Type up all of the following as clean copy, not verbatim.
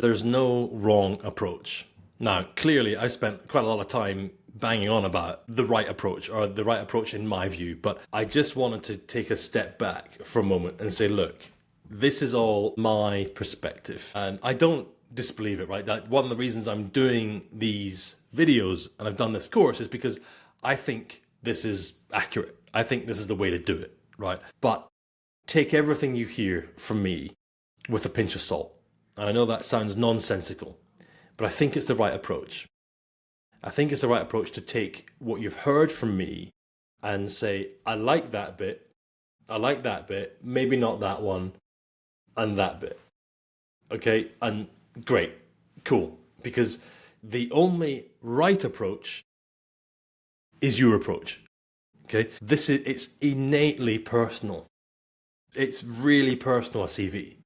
There's no wrong approach. Now, clearly, I spent quite a lot of time banging on about the right approach, or the right approach in my view, but I just wanted to take a step back for a moment and say, look, this is all my perspective, and I don't disbelieve it, right? That one of the reasons I'm doing these videos and I've done this course is because I think this is accurate. I think this is the way to do it, right? But take everything you hear from me with a pinch of salt. And I know that sounds nonsensical, but I think it's the right approach. I think it's the right approach to take what you've heard from me and say, I like that bit, maybe not that one, and that bit. Okay, and great, cool. Because the only right approach is your approach. Okay, it's innately personal. It's really personal, a CV.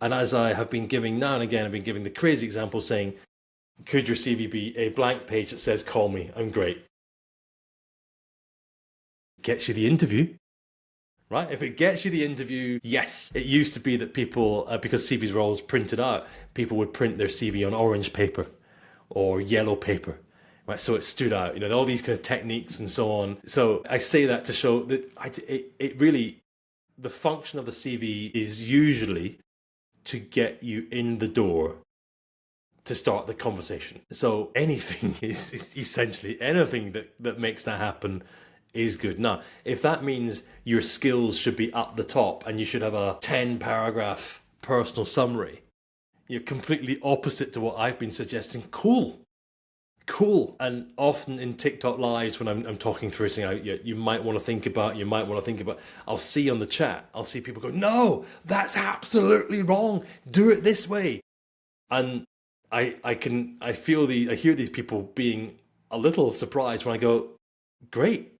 And as I have been giving now and again, I've been giving the crazy example saying, could your CV be a blank page that says, call me, I'm great? Gets you the interview, right? If it gets you the interview, yes. It used to be that people, because CVs were always printed out, people would print their CV on orange paper or yellow paper, right? So it stood out, all these kind of techniques and so on. So I say that to show that it really, the function of the CV is usually to get you in the door to start the conversation. So anything is essentially, anything that makes that happen is good. Now, if that means your skills should be up the top and you should have a 10-paragraph personal summary, you're completely opposite to what I've been suggesting. Cool. And often in TikTok lives, when I'm talking through something you might want to think about, I'll see on the chat, I'll see people go, no, that's absolutely wrong. Do it this way. And I hear these people being a little surprised when I go, great.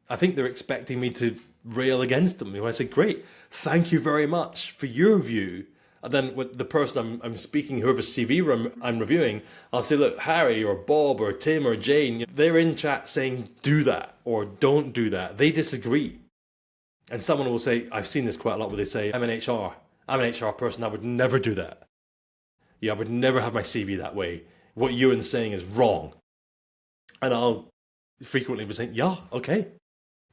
I think they're expecting me to rail against them. I say, great, thank you very much for your view. And then with the person I'm speaking, whoever's CV I'm reviewing, I'll say, look, Harry or Bob or Tim or Jane, they're in chat saying, do that or don't do that. They disagree. And someone will say, I've seen this quite a lot where they say, I'm an HR person, I would never do that. I would never have my CV that way. What Ewan's saying is wrong. And I'll frequently be saying, yeah, okay,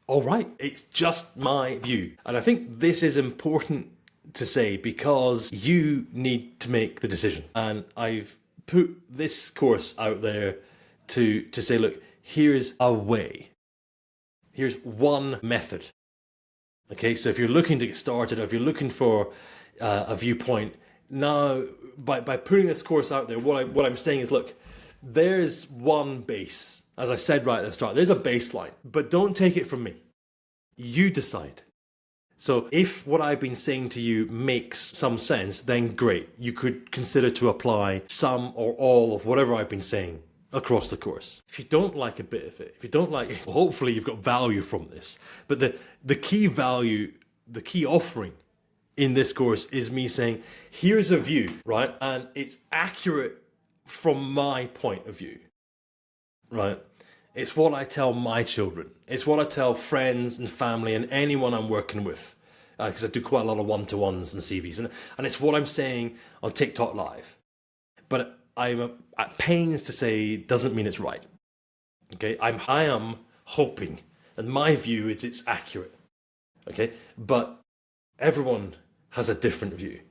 all right, it's just my view. And I think this is important to say because you need to make the decision. And I've put this course out there to say, look, here's a way. Here's one method. Okay, so if you're looking to get started, or if you're looking for a viewpoint, now by putting this course out there, what I'm saying is, look, there's one base. As I said right at the start, there's a baseline, but don't take it from me. You decide. So if what I've been saying to you makes some sense, then great. You could consider to apply some or all of whatever I've been saying across the course. If you don't like a bit of it, if you don't like it, hopefully you've got value from this. But the key value, the key offering in this course is me saying, here's a view, right? And it's accurate from my point of view, right? It's what I tell my children. It's what I tell friends and family and anyone I'm working with. Because I do quite a lot of one-to-ones and CVs. And it's what I'm saying on TikTok Live. But I'm at pains to say doesn't mean it's right. Okay, I am hoping, and my view is it's accurate. Okay, but everyone has a different view.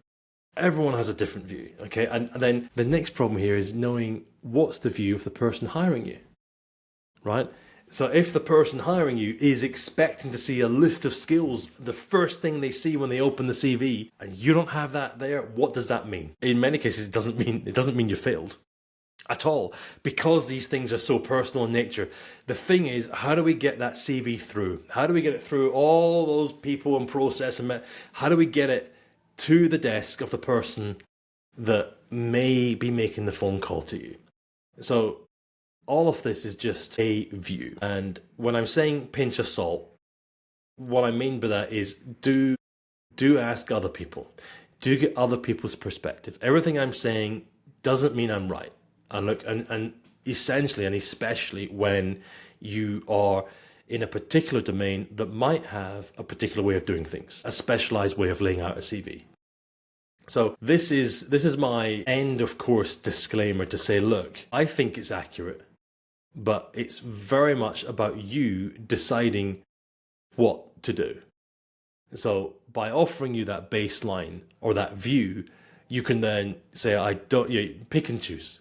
Okay, and then the next problem here is knowing what's the view of the person hiring you, right? So if the person hiring you is expecting to see a list of skills, the first thing they see when they open the CV, and you don't have that there, what does that mean? In many cases, it doesn't mean you failed at all, because these things are so personal in nature. The thing is, how do we get that CV through? How do we get it through all those people and process, and how do we get it to the desk of the person that may be making the phone call to you? So all of this is just a view. And when I'm saying pinch of salt, what I mean by that is do ask other people. Do get other people's perspective. Everything I'm saying doesn't mean I'm right. And look, and essentially, and especially when you are in a particular domain that might have a particular way of doing things, a specialized way of laying out a CV. So this is my end of course disclaimer to say, look, I think it's accurate, but it's very much about you deciding what to do. So by offering you that baseline or that view, you can then say, I don't, pick and choose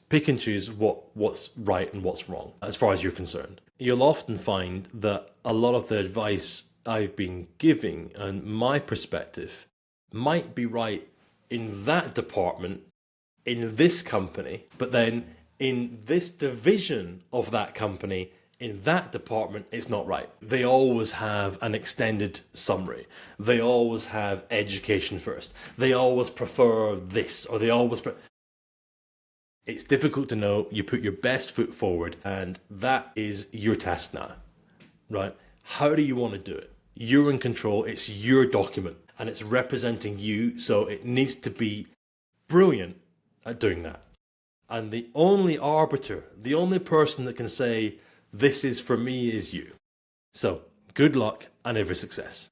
what's right and what's wrong as far as you're concerned. You'll often find that a lot of the advice I've been giving and my perspective might be right in that department, in this company, but then in this division of that company, in that department, it's not right. They always have an extended summary. They always have education first. They always prefer this, or they always. It's difficult to know. You put your best foot forward, and that is your task now, right? How do you want to do it? You're in control. It's your document, and it's representing you, so it needs to be brilliant at doing that. And the only arbiter, the only person that can say, this is for me, is you. So, good luck and every success.